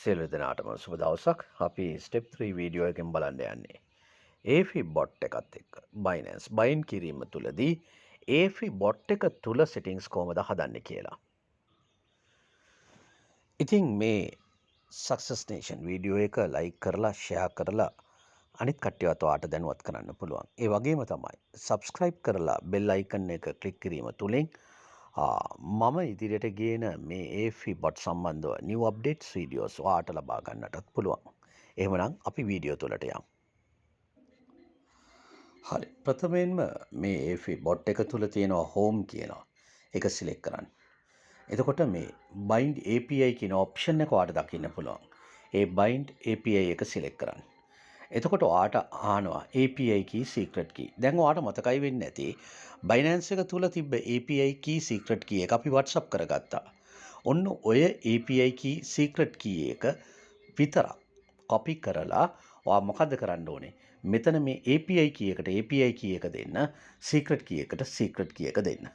සියලු දෙනාටම සුබ දවසක්. අපි ස්ටෙප් 3 වීඩියෝ එකෙන් බලන්න යන්නේ AFI bot එකත් එක්ක Binance bind කිරීම තුලදී AFI bot එක තුල settings කොහොමද හදන්නේ කියලා. ඉතින් මේ Success Nation වීඩියෝ එක like කරලා share කරලා අනිත් කට්ටියවත් ඔයාට දැනුවත් කරන්න පුළුවන්. ඒ වගේම තමයි subscribe කරලා bell icon එක click කිරීම තුලින් මම ඉදිරියට ගේන මේ AFI bot සම්බන්ධව new updates videos ඔයාට ලබා ගන්නටත් පුළුවන්. එහෙමනම් අපි වීඩියෝ තුලට යමු. හරි. ප්‍රථමයෙන්ම මේ AFI bot එක තුල තියෙනවා home කියනවා. ඒක select කරන්න. එතකොට මේ bind API කියන option එක ඔයාට දකින්න පුළුවන්. ඒ bind API එක select කරන්න. එතකොට ඔයාට අහනවා API key secret key. දැන් ඔයාට මතකයි වෙන්නේ නැති Binance එක තුල තිබ්බ API key secret key එක අපි WhatsApp කරගත්තා. ඔන්න ඔය API key secret key එක විතරක් copy කරලා ඔයා මොකද කරන්න ඕනේ? මෙතන මේ API key එකට API key එක දෙන්න, secret key එකට secret key එක දෙන්න.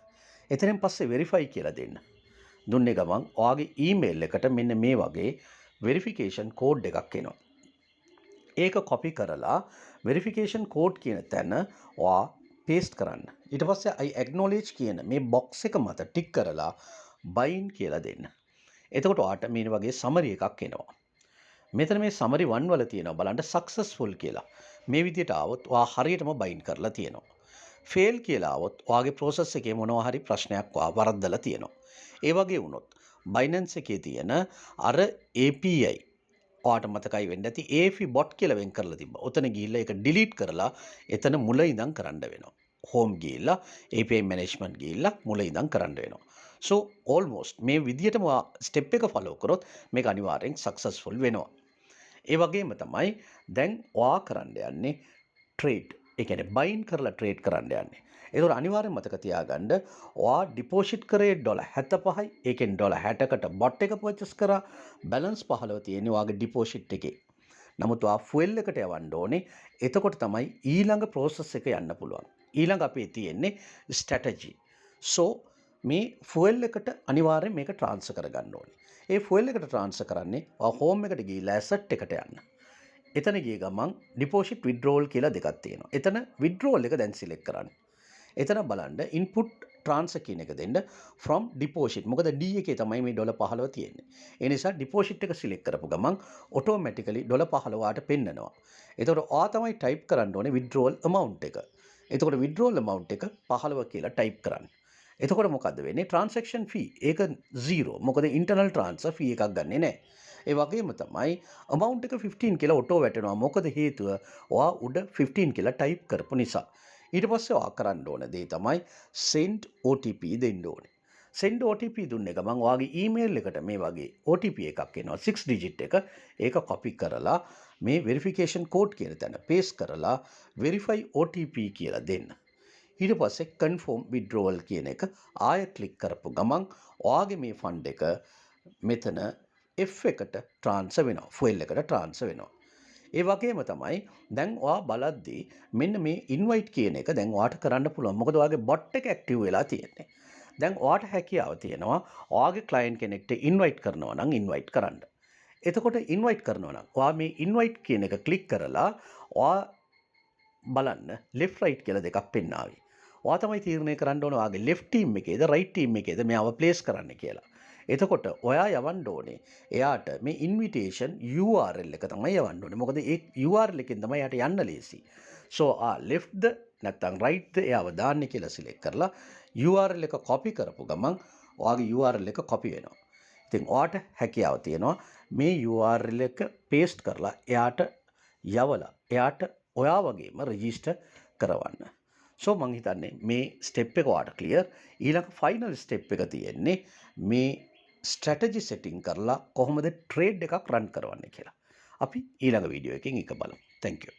එතනින් පස්සේ verify කියලා දෙන්න. දුන්නේ ගමන් ඔයාගේ email එකට මෙන්න මේ වගේ verification code එකක් එනවා. ඒක copy කරලා verification code කියන තැන ඔයා paste කරන්න. ඊට පස්සේ I acknowledge කියන මේ box එක මත tick කරලා bind කියලා දෙන්න. එතකොට ඔයාට මේ වගේ summary එකක් එනවා. මෙතන මේ summary 1 වල තියෙනවා බලන්න successful කියලා. මේ විදිහට ආවොත් ඔයා හරියටම bind කරලා තියෙනවා. fail කියලා ආවොත් ඔයාගේ process එකේ මොනවා හරි ප්‍රශ්නයක් ඔයා වරද්දලා තියෙනවා. ඒ වගේ වුණොත් Binance එකේ තියෙන අර API ඔයාට මතකයි වෙන්න ඇති AFI bot කියලා වෙන් කරලා තිබ්බා. ඔතන ගිහිල්ලා ඒක delete කරලා එතන මුල ඉඳන් කරන්න වෙනවා. home ගිහිල්ලා API management ගිහිල්ලා මුල ඉඳන් කරන්න වෙනවා. So almost මේ විදිහටම step එක follow කරොත් මේක අනිවාර්යෙන් successful වෙනවා. ඒ වගේම තමයි දැන් ඔයා කරන්න යන්නේ trade. ඒ කියන්නේ bind කරලා trade කරන්න යන්නේ. ඒතකොට අනිවාර්යෙන් මතක තියාගන්න ඔයා deposit කරේ $75යි. ඒකෙන් $60කට bot එක purchase කරා. balance 15 තියෙන්නේ ඔයාගේ deposit එකේ. නමුත් ඔයා fuel එකට යවන්න ඕනේ. එතකොට තමයි ඊළඟ process එක යන්න පුළුවන්. ඊළඟ අපේ තියෙන්නේ strategy. So මේ fuel එකට අනිවාර්යෙන් මේක transfer කරගන්න ඕනේ. ඒ fuel එකට transfer කරන්නේ ඔයා home එකට ගිහිල්ලා asset එකට යන්න. එතන ගිය ගමන් deposit withdrawal කියලා දෙකක් තියෙනවා. එතන withdrawal එක දැන් select කරන්න. එතන බලන්න input transfer කියන එක දෙන්න from deposit. මොකද D එකේ තමයි මේ $15 තියෙන්නේ. ඒ නිසා deposit එක select කරපු ගමන් automatically $15 වාට පෙන්නනවා. එතකොට ඔයා තමයි type කරන්න ඕනේ withdrawal amount එක. එතකොට withdrawal amount එක 15 කියලා type කරන්න. එතකොට මොකද්ද වෙන්නේ? transaction fee ඒක 0. මොකද internal transfer fee එකක් ගන්නෙ නැහැ. ඒ වගේම තමයි amount එක 15 කියලා auto වැටෙනවා. මොකද හේතුව ඔයා උඩ 15 කියලා type කරපු නිසා. ඊට පස්සේ ඔයා කරන්න ඕන දේ තමයි send OTP දෙන්න ඕනේ. send OTP දුන්නේ ගමන් ඔයාගේ email එකට මේ වගේ OTP එකක් එනවා 6 digit එක. ඒක copy කරලා මේ verification code කියන තැන paste කරලා verify OTP කියලා දෙන්න. ඊට පස්සේ confirm withdrawal කියන එක ආයෙ click කරපු ගමන් ඔයාගේ මේ fund එක මෙතන F එකට transfer වෙනවා. fuel එකට transfer වෙනවා. ඒ වගේම තමයි දැන් ඔයා බලද්දී මෙන්න මේ invite කියන එක දැන් ඔයාට කරන්න පුළුවන්. මොකද ඔයාගේ bot එක active වෙලා තියෙන්නේ. දැන් ඔයාට හැකියාව තියෙනවා ඔයාගේ client කෙනෙක්ට invite කරනවා නම් invite කරන්න. එතකොට invite කරනවා නම් ඔයා මේ invite කියන එක click කරලා ඔයා බලන්න left right කියලා දෙකක් පෙන්නාවි. ඔයා තමයි තීරණය කරන්න ඕන ඔයාගේ left team එකේද right team එකේද මෙයාව place කරන්න කියලා. එතකොට ඔයා යවන්න ඕනේ එයාට මේ invitation URL එක තමයි යවන්න ඕනේ. මොකද ඒ URL එකෙන් තමයි යාට යන්න ලේසි. So left ද නැත්නම් right ද එයාව දාන්නේ කියලා select කරලා URL එක copy කරපු ගමන් ඔයාගේ URL එක copy වෙනවා. ඉතින් ඔයාට හැකියාව තියෙනවා මේ URL එක paste කරලා එයාට යවලා එයාට ඔයා වගේම register කරවන්න. So මං හිතන්නේ මේ step එක ඔයාට clear. ඊළඟ final step එක තියෙන්නේ මේ strategy setting කරලා කොහොමද trade එකක් run කරවන්නේ කියලා. අපි ඊළඟ වීඩියෝ එකකින් එක බලමු. Thank you.